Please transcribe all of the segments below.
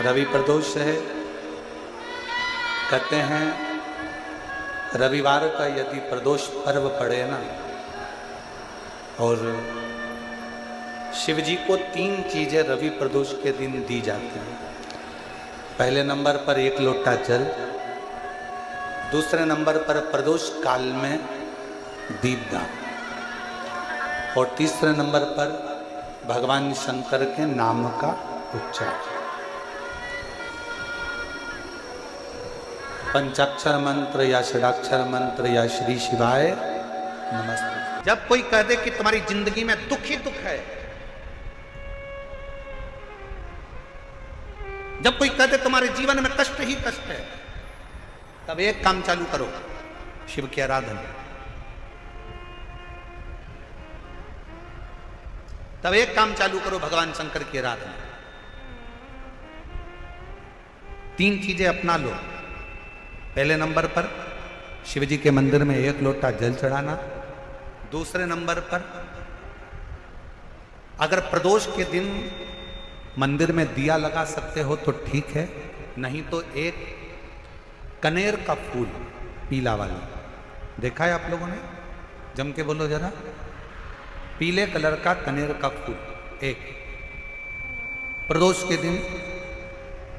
रवि प्रदोष है। कहते हैं रविवार का यदि प्रदोष पर्व पड़े ना, और शिव जी को 3 चीजें रवि प्रदोष के दिन दी जाती हैं। पहले नंबर पर 1 लोटा जल, दूसरे नंबर पर प्रदोष काल में दीपदान, और तीसरे नंबर पर भगवान शंकर के नाम का उच्चारण। पंचाक्षर मंत्र या षडाक्षर मंत्र या श्री शिवाय नमस्ते। जब कोई कह दे कि तुम्हारी जिंदगी में दुख ही दुख है, जब कोई कह दे तुम्हारे जीवन में कष्ट ही कष्ट है, तब एक काम चालू करो, शिव की आराधना। तब एक काम चालू करो, भगवान शंकर की आराधना। 3 चीजें अपना लो। पहले नंबर पर शिव जी के मंदिर में 1 लोटा जल चढ़ाना। दूसरे नंबर पर अगर प्रदोष के दिन मंदिर में दिया लगा सकते हो तो ठीक है, नहीं तो एक कनेर का फूल पीला वाला, देखा है आप लोगों ने? जम के बोलो जरा। पीले कलर का कनेर का फूल एक प्रदोष के दिन,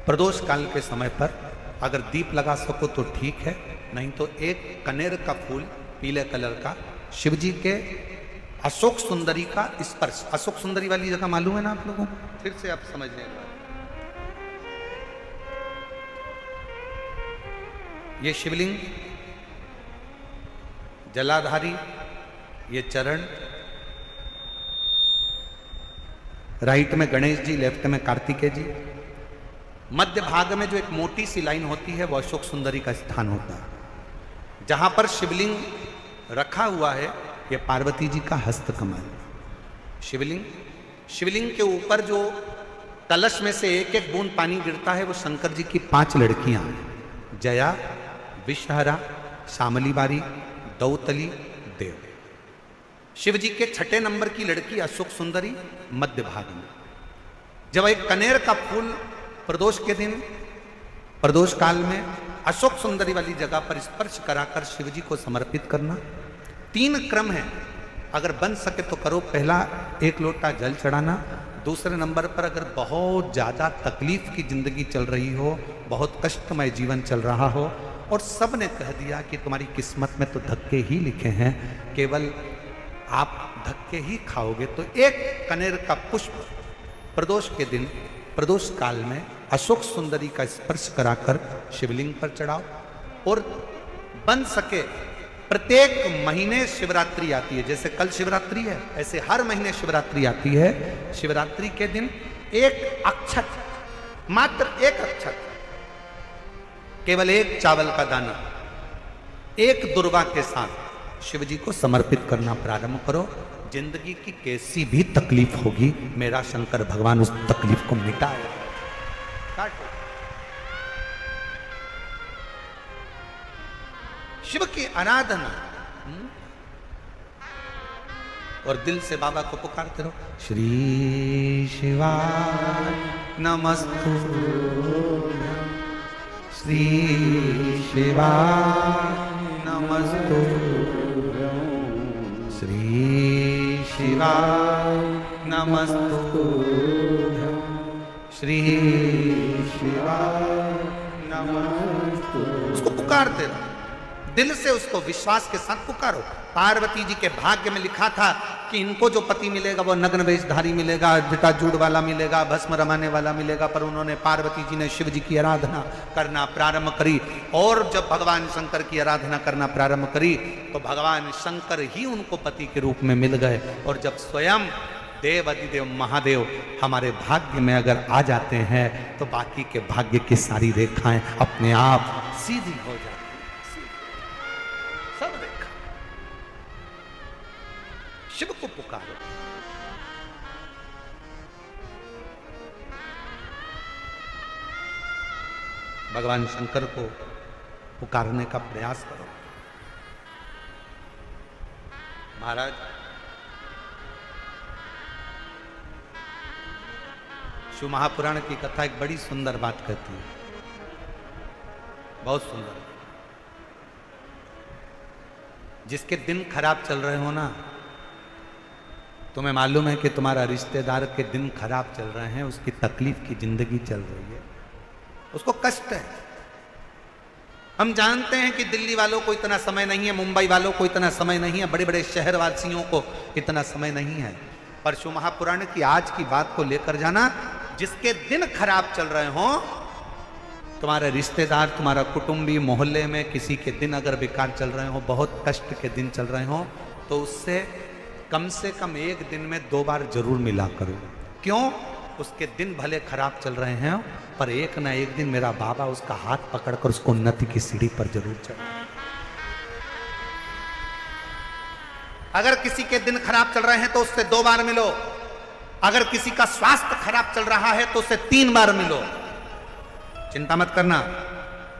प्रदोष काल के समय पर अगर दीप लगा सको तो ठीक है, नहीं तो एक कनेर का फूल पीले कलर का, शिव जी के अशोक सुंदरी का स्पर्श। अशोक सुंदरी वाली जगह मालूम है ना आप लोगों को? फिर से आप समझ लें। ये शिवलिंग, जलाधारी, ये चरण, राइट में गणेश जी, लेफ्ट में कार्तिकेय जी, मध्य भाग में जो एक मोटी सी लाइन होती है वो अशोक सुंदरी का स्थान होता है। जहां पर शिवलिंग रखा हुआ है ये पार्वती जी का हस्तकमल। शिवलिंग के ऊपर जो कलश में से एक एक बूंद पानी गिरता है वो शंकर जी की 5 लड़कियां हैं, जया, विषहरा, शामली बारी, दौतली, देव। शिव जी के 6ठे नंबर की लड़की अशोक सुंदरी मध्य भाग में। जब एक कनेर का फूल प्रदोष के दिन, प्रदोष काल में अशोक सुंदरी वाली जगह पर स्पर्श कराकर शिव जी को समर्पित करना। 3 क्रम है, अगर बन सके तो करो। पहला 1 लोटा जल चढ़ाना। दूसरे नंबर पर अगर बहुत ज़्यादा तकलीफ की जिंदगी चल रही हो, बहुत कष्टमय जीवन चल रहा हो, और सब ने कह दिया कि तुम्हारी किस्मत में तो धक्के ही लिखे हैं, केवल आप धक्के ही खाओगे, तो 1 कनेर का पुष्प प्रदोष के दिन, प्रदोष काल में अशोक सुंदरी का स्पर्श कराकर शिवलिंग पर चढ़ाओ। और बन सके प्रत्येक महीने शिवरात्रि आती है, जैसे कल शिवरात्रि है ऐसे हर महीने शिवरात्रि आती है। शिवरात्रि के दिन 1 अक्षत, मात्र 1 अक्षत, केवल 1 चावल का दाना, 1 दुर्वा के साथ शिव जी को समर्पित करना प्रारंभ करो। जिंदगी की कैसी भी तकलीफ होगी, मेरा शंकर भगवान उस तकलीफ को मिटाएगा। शिव की आराधना, और दिल से बाबा को पुकारते रहो, श्री शिवाय नमस्तुभ्यं, श्री शिवाय नमस्तुभ्यं, श्री शिवाय नमस्तुभ्यं, श्री शिवाय नमस्तुभ्यं। उसको पुकारते रहो, दिल से उसको विश्वास के साथ पुकारो। पार्वती जी के भाग्य में लिखा था कि इनको जो पति मिलेगा वो नग्न वेशधारी मिलेगा, जटाजूड़ वाला मिलेगा, भस्म रमाने वाला मिलेगा, पर उन्होंने, पार्वती जी ने शिव जी की आराधना करना प्रारंभ करी। और जब भगवान शंकर की आराधना करना प्रारंभ करी तो भगवान शंकर ही उनको पति के रूप में मिल गए। और जब स्वयं देव अधिदेव महादेव हमारे भाग्य में अगर आ जाते हैं तो बाकी के भाग्य की सारी रेखाएं अपने आप सीधी हो जाती। सब देखा, शिव को पुकारो। भगवान शंकर को पुकारने का प्रयास करो। महाराज शिव महापुराण की कथा एक बड़ी सुंदर बात कहती है, बहुत सुंदर। जिसके दिन खराब चल रहे हो ना, तुम्हें मालूम है कि तुम्हारा रिश्तेदार के दिन खराब चल रहे हैं, उसकी तकलीफ की जिंदगी चल रही है, उसको कष्ट है। हम जानते हैं कि दिल्ली वालों को इतना समय नहीं है, मुंबई वालों को इतना समय नहीं है, बड़े बड़े शहर वासियों को इतना समय नहीं है, पर शिव महापुराण की आज की बात को लेकर जाना। जिसके दिन खराब चल रहे हो, तुम्हारे रिश्तेदार, तुम्हारा कुटुंबी, मोहल्ले में किसी के दिन अगर बेकार चल रहे हो, बहुत कष्ट के दिन चल रहे हो, तो उससे कम से कम एक दिन में 2 बार जरूर मिला करो। क्यों? उसके दिन भले खराब चल रहे हैं, पर एक ना एक दिन मेरा बाबा उसका हाथ पकड़कर उसको उन्नति की सीढ़ी पर जरूर चढ़ा। अगर किसी के दिन खराब चल रहे हैं तो उससे 2 बार मिलो। अगर किसी का स्वास्थ्य खराब चल रहा है तो उससे 3 बार मिलो। चिंता मत करना,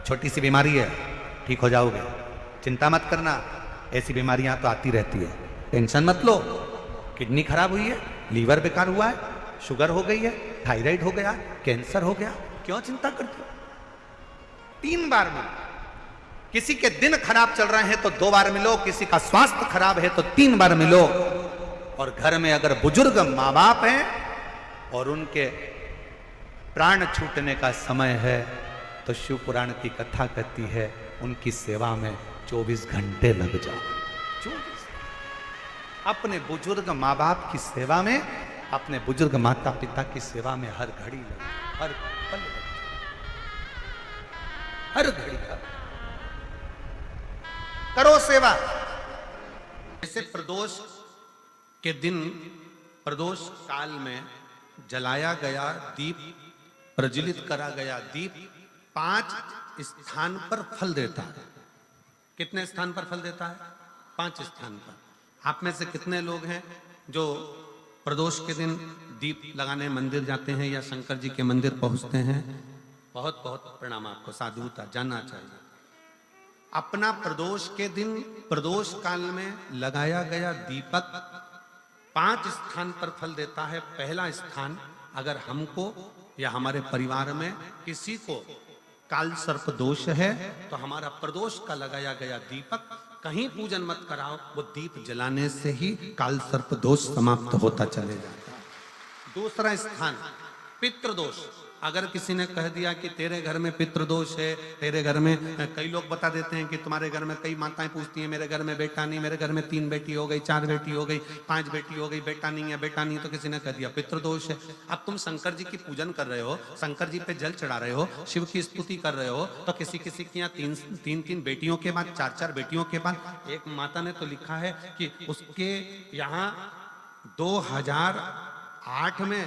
छोटी सी बीमारी है, ठीक हो जाओगे। चिंता मत करना, ऐसी बीमारियां तो आती रहती है, टेंशन मत लो। किडनी खराब हुई है, लीवर बेकार हुआ है, शुगर हो गई है, थायराइड हो गया, कैंसर हो गया, क्यों चिंता करते हो? 3 बार मिलो। किसी के दिन खराब चल रहे हैं तो 2 बार मिलो, किसी का स्वास्थ्य खराब है तो 3 बार मिलो। और घर में अगर बुजुर्ग माँ बाप हैं और उनके प्राण छूटने का समय है, तो शिव पुराण की कथा कहती है उनकी सेवा में 24 घंटे लग जाओ। 24 अपने बुजुर्ग माँ बाप की सेवा में, अपने बुजुर्ग माता पिता की सेवा में हर घड़ी लगे, हर पल लगे, हर घड़ी करो सेवा। जैसे प्रदोष के दिन, प्रदोष काल में जलाया गया दीप, प्रज्वलित करा गया दीप 5 स्थान पर फल देता है। कितने स्थान पर फल देता है? 5 स्थान पर। आप में से कितने लोग हैं जो प्रदोष के दिन दीप लगाने मंदिर जाते हैं या शंकर जी के मंदिर पहुंचते हैं? बहुत बहुत प्रणाम आपको, साधुता जानना चाहिए। अपना प्रदोष के दिन, प्रदोष काल में लगाया गया दीपक 5 स्थान पर फल देता है। पहला स्थान, अगर हमको या हमारे परिवार में किसी को काल सर्प दोष है तो हमारा प्रदोष का लगाया गया दीपक कहीं पूजन मत कराओ, वो दीप जलाने से ही काल सर्प दोष समाप्त होता चले जाता है। दूसरा स्थान, पितृदोष। अगर किसी ने कह दिया कि तेरे घर में पितृदोष है, तेरे घर में, कई लोग बता देते हैं कि तुम्हारे घर में, कई माताएं पूछती हैं मेरे घर में बेटा नहीं, मेरे घर में 3 बेटी हो गई, 4 बेटी हो गई, 5 बेटी हो गई, बेटा नहीं है, बेटा नहीं, तो किसी ने कह दिया पितृदोष है। अब तुम शंकर जी की पूजन कर रहे हो, शंकर जी पे जल चढ़ा रहे हो, शिव की स्तुति कर रहे हो, तो किसी किसी की यहाँ 3 बेटियों के बाद, 4 बेटियों के बाद, एक माता ने तो लिखा है कि उसके यहाँ 2008 में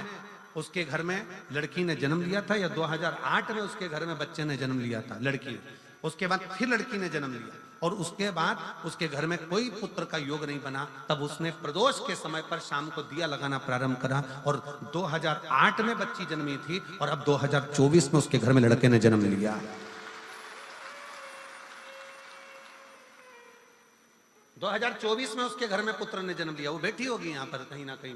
उसके घर में लड़की ने जन्म लिया था, या 2008 में उसके घर में बच्चे ने जन्म लिया था, लड़की ने। उसके बाद फिर लड़की ने जन्म लिया और उसके बाद उसके घर में कोई पुत्र का योग नहीं बना। तब उसने प्रदोष के समय पर शाम को दिया लगाना प्रारंभ करा और 2008 में बच्ची जन्मी थी और अब 2024 में उसके घर में लड़के ने जन्म लिया। 2024 में उसके घर में पुत्र ने जन्म लिया, वो बेटी होगी यहाँ पर कहीं ना कहीं,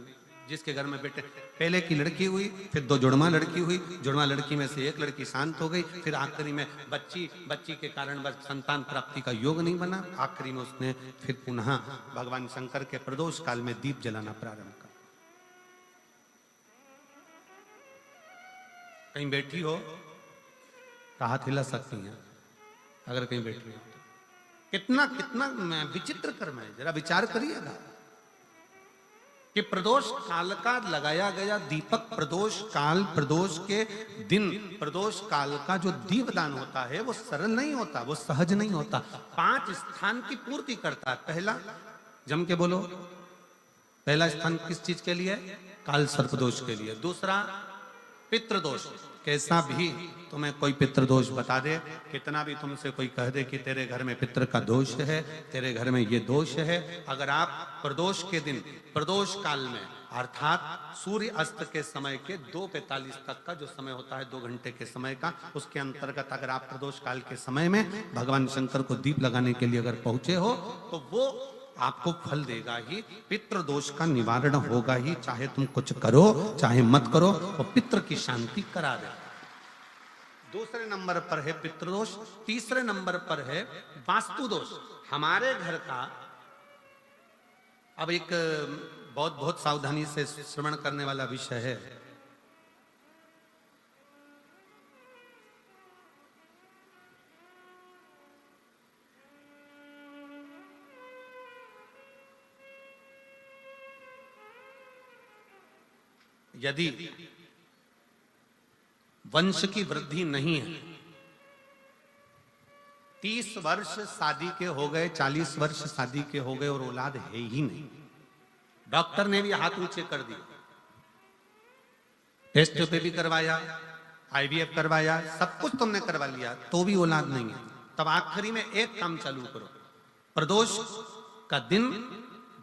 जिसके घर में बेटे। पहले की लड़की हुई, फिर 2 जुड़वा लड़की हुई, जुड़वा लड़की में से एक लड़की शांत हो गई, फिर आखिरी में बच्ची के कारण बस संतान प्राप्ति का योग नहीं बना। आखिरी में उसने फिर पुनः भगवान शंकर के प्रदोष काल में दीप जलाना प्रारंभ कर। कहीं बैठी हो तो हाथ हिला सकती हैं, अगर कहीं बैठी हो। कितना कितना विचित्र कर्म है, जरा विचार करिएगा कि प्रदोष काल का लगाया गया दीपक, प्रदोष काल, प्रदोष के दिन, प्रदोष काल का जो दीपदान होता है वो सरल नहीं होता, वो सहज नहीं होता। 5 स्थान की पूर्ति करता है। पहला, जम के बोलो, पहला स्थान किस चीज के लिए? काल सर्पदोष के लिए। दूसरा, पितृदोष। कैसा भी तुम्हें कोई पितृदोष बता दे, कितना भी तुमसे कोई कह दे कि तेरे घर में पितृ का दोष है, तेरे घर में ये दोष है, अगर आप प्रदोष के दिन, प्रदोष काल में, अर्थात सूर्य अस्त के समय के 2:45 तक का जो समय होता है, 2 घंटे के समय का, उसके अंतर्गत अगर आप प्रदोष काल के समय में भगवान शंकर को दीप लगाने के लिए अगर पहुंचे हो, तो वो आपको फल देगा ही, पितृदोष का निवारण होगा ही, चाहे तुम कुछ करो चाहे मत करो, तो पितृ की शांति करा दे। दूसरे नंबर पर है पितृदोष, तीसरे नंबर पर है वास्तु दोष। हमारे घर का, अब एक बहुत बहुत सावधानी से श्रवण करने वाला विषय है। यदि वंश की वृद्धि नहीं है, 30 वर्ष शादी के हो गए, 40 वर्ष शादी के हो गए और औलाद है ही नहीं, डॉक्टर ने भी हाथ ऊंचे कर दिए, टेस्ट पे भी करवाया, IVF करवाया, सब कुछ तुमने करवा लिया, तो भी औलाद नहीं है, तब आखिरी में एक काम चालू करो, प्रदोष का दिन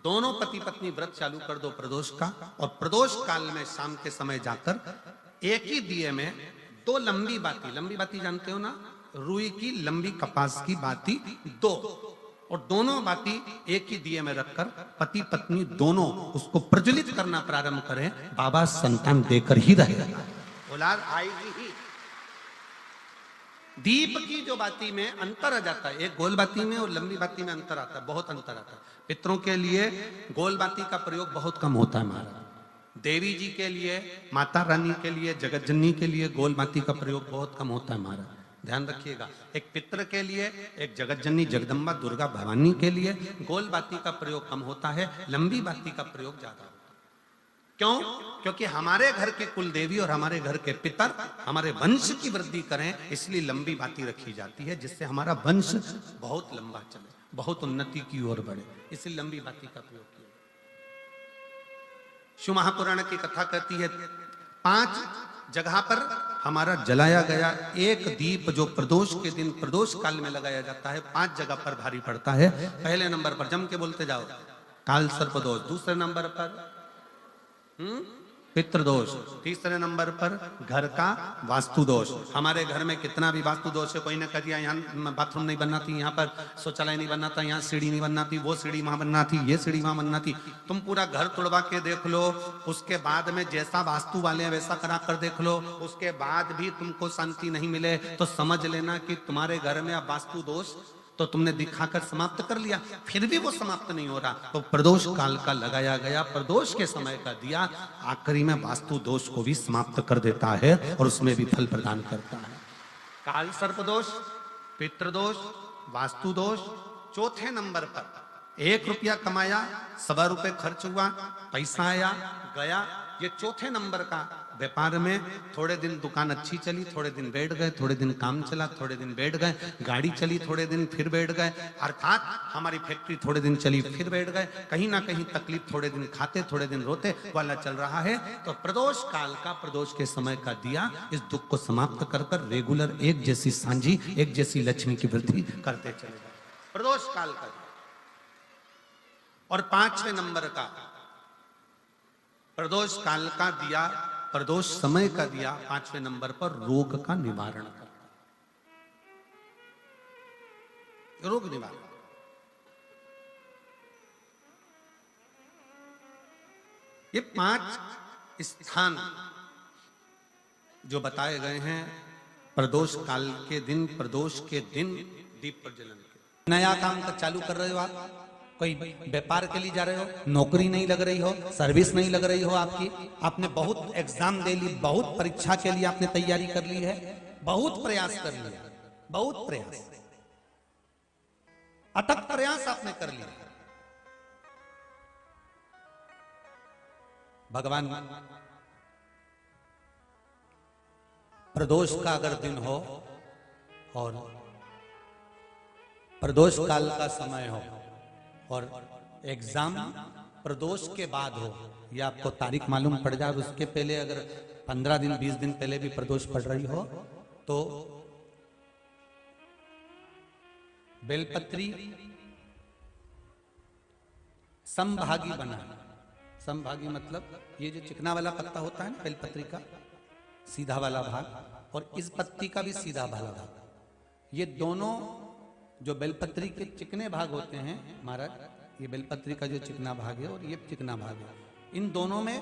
दोनों पति पत्नी व्रत चालू कर दो प्रदोष का, और प्रदोष काल में शाम के समय जाकर एक ही दिए में 2 लंबी बाती जानते हो ना, रुई की लंबी कपास की बाती 2, और दोनों बाती एक ही दिए में रखकर पति पत्नी दोनों उसको प्रज्वलित करना प्रारंभ करें, बाबा संतान देकर ही रहेगा, औलाद आएगी ही। दीप की जो बाती में अंतर आ जाता है, एक गोल बाती में और लंबी बाती में अंतर आता है, बहुत अंतर आता है। पितरों के लिए गोल बाती का प्रयोग बहुत कम होता है महाराज, देवी जी के लिए, माता रानी के लिए, जगत जननी के लिए गोल बाती का प्रयोग बहुत कम होता है महाराज, ध्यान रखिएगा। एक पितर के लिए, एक जगत जननी जगदम्बा दुर्गा भवानी के लिए गोल बाती का प्रयोग कम होता है, लंबी बाती का प्रयोग ज्यादा होता है। क्यों? क्योंकि हमारे घर के कुल देवी और हमारे घर के पितर हमारे वंश की वृद्धि करें, इसलिए लंबी बाती रखी जाती है, जिससे हमारा वंश बहुत लंबा चले, बहुत उन्नति की ओर बढ़े, इसलिए लंबी बाती का प्रयोग किया। शिव महापुराण की कथा कहती है 5 जगह पर हमारा जलाया गया एक दीप जो प्रदोष के दिन प्रदोष काल में लगाया जाता है, 5 जगह पर भारी पड़ता है। पहले नंबर पर जम के बोलते जाओ, काल सर्प दोष। दूसरे नंबर पर पितृदोष। तीसरे नंबर पर घर का वास्तु दोष। हमारे घर में कितना भी वास्तु दोष है, कोई ने कह दिया यहाँ बाथरूम नहीं बनना थी, यहाँ पर शौचालय नहीं बनना था, यहाँ सीढ़ी नहीं बनना थी, वो सीढ़ी वहां बनना थी, ये सीढ़ी वहां बनना थी। तुम पूरा घर तुड़वा के देख लो, उसके बाद में जैसा वास्तु वाले हैं वैसा करा कर देख लो, उसके बाद भी तुमको शांति नहीं मिले तो समझ लेना कि तुम्हारे घर में अब वास्तु दोष तो तुमने दिखाकर समाप्त कर लिया, फिर भी वो समाप्त नहीं हो रहा, तो प्रदोष काल का लगाया गया प्रदोष के समय का दिया आखिरी में वास्तु दोष को भी समाप्त कर देता है और उसमें भी फल प्रदान करता है। काल सर्प दोष, पितृदोष, वास्तु दोष। चौथे नंबर पर 1 रुपया कमाया, 1.25 रुपये खर्च हुआ, पैसा आया गया, ये चौथे नंबर का। व्यापार में थोड़े दिन दुकान अच्छी चली, थोड़े दिन बैठ गए, थोड़े दिन काम चला, थोड़े दिन बैठ गए, गाड़ी चली थोड़े दिन फिर बैठ गए, अर्थात हमारी फैक्ट्री थोड़े दिन चली फिर बैठ गए, कहीं ना कहीं तकलीफ, थोड़े दिन खाते थोड़े दिन रोते वाला चल रहा है। तो प्रदोष काल का, प्रदोष के समय का दिया इस दुख को समाप्त कर कर रेगुलर एक जैसी सांझी, एक जैसी लक्ष्मी की वृद्धि करते चले गए, प्रदोष काल का। और 5वें नंबर का प्रदोष काल का दिया, प्रदोष समय का दिया 5वें नंबर पर रोग का निवारण करता, रोग निवारण। ये 5 स्थान जो बताए गए हैं प्रदोष काल के दिन, प्रदोष के दिन दीप प्रज्वलन के। नया काम का चालू कर रहे हो आप, कोई व्यापार के लिए जा रहे हो, नौकरी नहीं लग रही हो, सर्विस नहीं लग रही हो आपकी, आपने बहुत एग्जाम दे ली, बहुत परीक्षा के लिए आपने तैयारी कर ली है, बहुत प्रयास कर लिया, बहुत प्रयास, अथक प्रयास आपने कर लिया। भगवान प्रदोष का अगर दिन हो और प्रदोष काल का समय हो और एग्जाम प्रदोष के बाद हो, या आपको तारीख मालूम पड़ जाए, उसके पहले अगर 15 दिन 20 दिन पहले भी प्रदोष पड़ रही हो तो बेलपत्री समभागी बना। समभागी मतलब ये जो चिकना वाला पत्ता होता है ना बेलपत्री का, सीधा वाला भाग, और इस पत्ती का भी सीधा वाला भाग, ये दोनों जो बेलपत्री के चिकने भाग होते हैं महाराज, ये बेलपत्री का जो चिकना भाग है और ये चिकना भाग है, इन दोनों में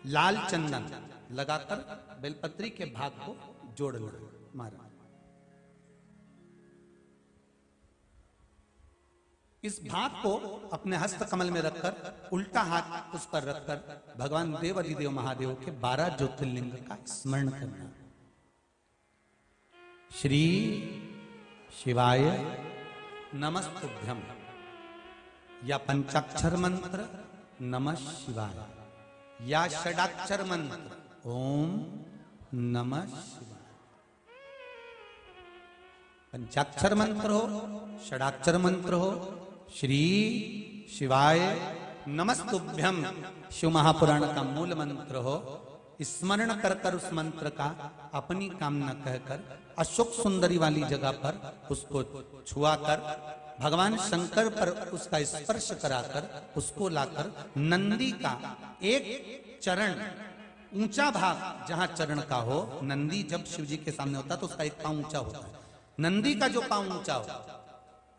लाल चंदन लगाकर बेलपत्री के भाग को जोड़ना। मारा इस भाग को अपने हस्त कमल में रखकर उल्टा हाथ उस पर रखकर भगवान देवाधिदेव महादेव के 12 ज्योतिर्लिंग का स्मरण करना। श्री शिवाय नमस्तुभ्यम, या पंचाक्षर मंत्र नमः शिवाय, या षडाक्षर मंत्र ओम नमः शिवाय। पंचाक्षर मंत्र हो, षडाक्षर मंत्र हो, श्री शिवाय नमस्तुभ्यम शिव महापुराण का मूल मंत्र हो, स्मरण कर कर उस मंत्र का अपनी कामना कहकर अशोक सुंदरी वाली जगह पर उसको छुआ कर भगवान शंकर पर उसका स्पर्श कराकर उसको लाकर नंदी का एक चरण, ऊंचा भाग जहां चरण का हो, नंदी जब शिव जी के सामने होता है तो उसका एक पांव ऊंचा होता है, नंदी का जो पांव ऊंचा हो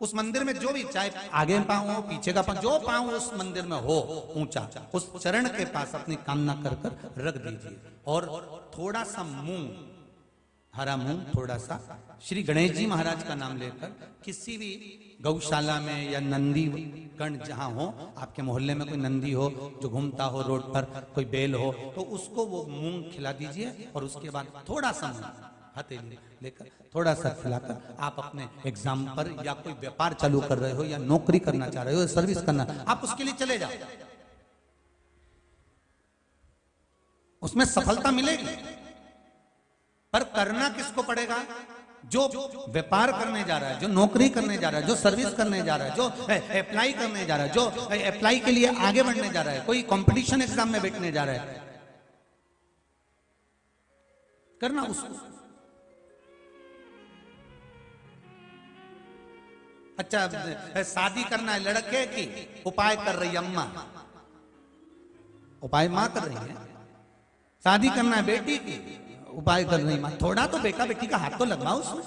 उस मंदिर में जो भी, चाहे आगे पांव हो पीछे का पांव, जो पांव उस मंदिर में हो ऊंचा, उस चरण के पास अपनी कामना कर कर रख दीजिए। और थोड़ा सा मूंग, हरा मूंग थोड़ा सा, श्री गणेश जी महाराज का नाम लेकर किसी भी गौशाला में या नंदी गण जहां हो, आपके मोहल्ले में कोई नंदी हो जो घूमता हो रोड पर, कोई बैल हो, तो उसको वो मूंग खिला दीजिए। और उसके बाद थोड़ा सा मूंग हथेली लेकर थोड़ा सा खिलाकर आप अपने एग्जाम पर या कोई व्यापार चालू कर रहे हो या नौकरी करना चाह रहे हो, सर्विस करना, आप उसके लिए चले जाओ, उसमें सफलता मिलेगी। पर करना किसको पड़ेगा? जो व्यापार करने जा रहा है, जो नौकरी करने जा रहा है, जो सर्विस करने जा रहा है, जो अप्लाई करने जा रहा है, जो अप्लाई के लिए आगे बढ़ने जा रहा है, कोई कंपटीशन एग्जाम में बैठने जा रहा है, करना उसको। अच्छा, शादी करना है लड़के की, उपाय कर रही अम्मा, उपाय मां कर रही है। शादी करना है बेटी की, उपाय कर रही मां। थोड़ा तो बेटा बेटी का हाथ तो लगवाओ उसमें,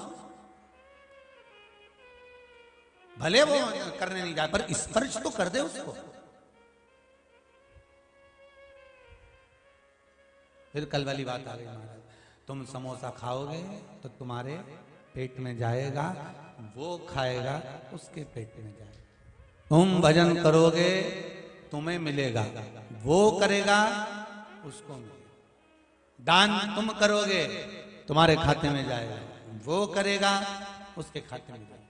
भले वो करने नहीं जाए पर स्पर्श तो कर दे उसको। फिर कल वाली बात आ गई महाराज, तुम समोसा खाओगे तो तुम्हारे पेट में जाएगा, वो खाएगा उसके पेट में जाएगा। तुम भजन करोगे तुम्हें मिलेगा, वो करेगा उसको मिलेगा। दान तुम करोगे तुम्हारे खाते में जाएगा, वो करेगा उसके खाते में जाएगा।